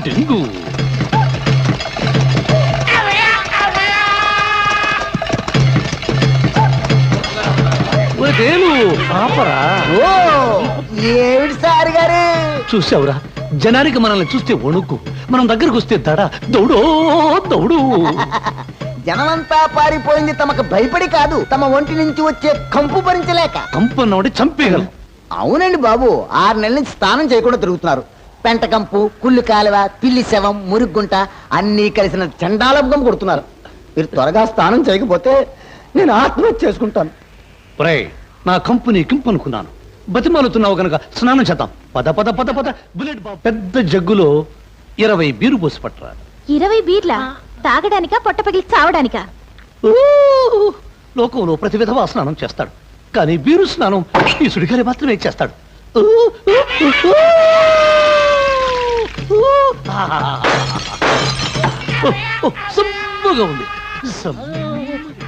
డింగు ఆపరా. ఏమిటి సార్ గారు చూసావురా, జనానికి మనల్ని చూస్తే వణుకు, మనం దగ్గరకు వస్తే దడ, దౌడో దౌడు. జనమంతా పారిపోయింది తమకు భయపడి కాదు, తమ ఒంటి నుంచి వచ్చే కంపు భరించలేక. కంపు అన్నవాడి చంపేయగలం. అవునండి బాబు, 6 నెలల నుంచి స్నానం చేయకుండా తిరుగుతున్నారు. పెంట కంపు, కుళ్ళు కాలువ, పిల్లి శవం, మురుగుంట అన్నీ కలిసిన చండాలభం కొడుతున్నారు. మీరు త్వరగా స్నానం చేయకపోతే నేను ఆత్మహత్య చేసుకుంటాను. నా కంపెనీ కింపు అనుకున్నాను, బతిమాలుతున్నావు గనక స్నానం చేద్దాం. పద పద పద పద. బుల్లెట్ బాబు పెద్ద జగ్గులో 20 బీరు పోసి పట్టరా. 20 బీర్లా? తాగడానికా, పొట్ట పగిలి చావడానికా? లోకంలో ప్రతి విధవా స్నానం చేస్తాడు, కానీ బీరు స్నానం ఈ సుడిగాలి మాత్రమే చేస్తాడు. సబ్బుగా ఉంది.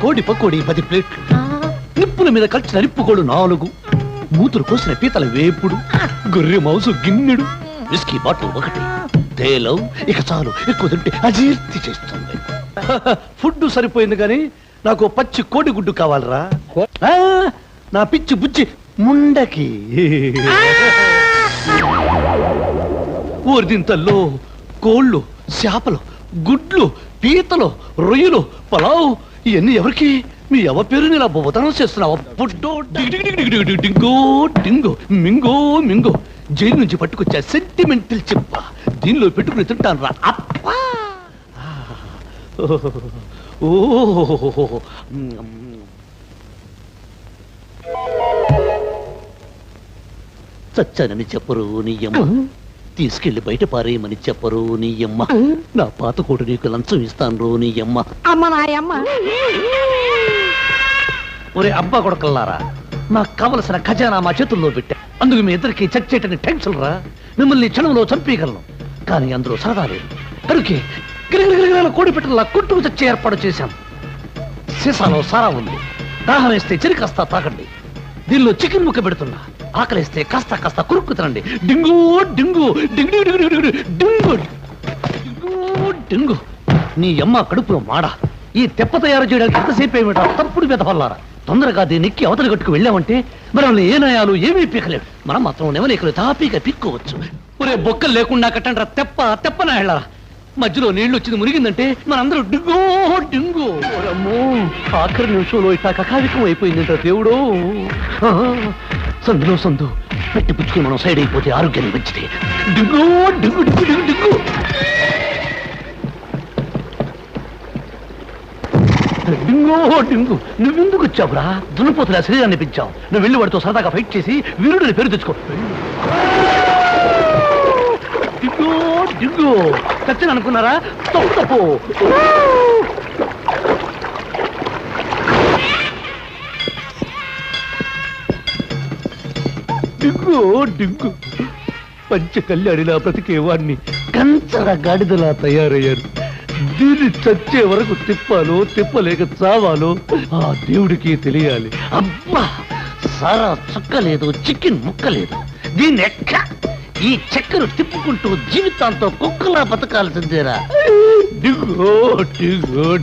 కోడి పకోడి 10 ప్లేట్లు, నిప్పుల మీద కలిసిన నిప్పుకోడు 4, మూతులు కోసిన పీతల వేపుడు, గొర్రె మౌసు గిన్నెడు, విస్కీ బాటిల్ 1. తేలం ఇక చాలు, ఎక్కువ తింటే అజీర్తి చేస్తుంది. ఫుడ్ సరిపోయింది కానీ నాకు పచ్చి కోడి గుడ్డు కావాలరా. నా పిచ్చి బుచ్చి ముండకి. ఊరిదింతల్లో కోళ్ళు, చేపలు, గుడ్లు, పీతలు, రొయ్యలు, పలావ్, ఇవన్నీ ఎవరికి? మీ ఎవ పేరుని ఇలా బోధనం చేస్తున్నావా? బుడ్డో డింగో డింగో, మింగో మింగో, జైలు నుంచి పట్టుకొచ్చా సెంటిమెంటల్ చెప్ప, దీనిలో పెట్టుకుని తింటాను రా. అప్పా ఓ చచ్చానని చెప్పరు నీయమ్మ, తీసుకెళ్లి బయట పారేయమని చెప్పరు నీయమ్మ, నా పాత కోటు నీకు లంచం ఇస్తాను నీయమ్మ. ఒరే అబ్బా కొడకల్లారా, నాకు కావలసిన ఖజానా మా చేతుల్లో పెట్టా, అందుకు మీ ఇద్దరికి చచ్చేటని టెన్షన్ రా. మిమ్మల్ని క్షణంలో చంపేయగలను, కానీ అందులో సరదా లేదు. కనుకే గిరగిరగిరగిర కోడి పెట్టలా కొట్టుకు చచ్చే ఏర్పాటు చేశాను. సీసాలో సారా ఉంది, దాహం వేస్తే చెరి కాస్త తాకండి. దీనిలో చికెన్ ముక్క పెడుతున్నా, ఆకలిస్తే కాస్త కాస్త కురుక్కు తినండి. డింగు డింగు డింగు డింగు డింగు డింగు డింగు. నీ అమ్మ కడుపులో మాడ. ఈ తెప్ప తయారు చేయడానికి ఎంతసేపు ఏమిటా తప్పుడు వెతపల్లారా. తొందరగా దీన్ని ఎక్కి అవతలి గట్టుకు వెళ్ళామంటే మనల్ని ఏ నయాలు ఏమీ పీకలేవు. మనం మాత్రం నెవలేకలు తాపీగా పిక్కోవచ్చు. ఒరే బొక్కలు లేకుండా కట్టండి రా తెప్ప తెప్పన వెళ్ళరా. మధ్యలో నీళ్లు వచ్చింది మునిగిందంటే మనందరూ డింగో డింగో. అమ్మో, ఆఖరి నిమిషంలో ఇట్లా కకావికం అయిపోయిందంట దేవుడు. సందులో సందు పెట్టి పుచ్చుకుని మనం సైడ్ అయిపోతే ఆరోగ్యానికి మంచిది. డింగో డింగు డింగు డింగు డింగు. డింగో డింగు. నువ్వెందుకు వచ్చావురా? దున్నపోతులా శరీరాన్ని పెంచావు. నువ్వు వెళ్ళి వాడితో సరదాగా ఫైట్ చేసి వీరుడిని పేరు తెచ్చుకో. డింగో డింగో. చచ్చని అనుకున్నారా? తప్పు తప్పు. డింగు డింగు. పంచ కళ్యాణిలా బ్రతికేవాడిని కంచర గాడిదలా తయారయ్యారు. దీన్ని చచ్చే వరకు తిప్పాలో తిప్పలేక చావాలో ఆ దేవుడికి తెలియాలి. అబ్బా, సారా చుక్కలేదు, చికెన్ ముక్కలేదు. దీన్ని ఎక్క ఈ చక్కెర తిప్పుకుంటూ జీవితాంతో కుక్కలా బతకాల్సిందేరా. డింగో డింగో.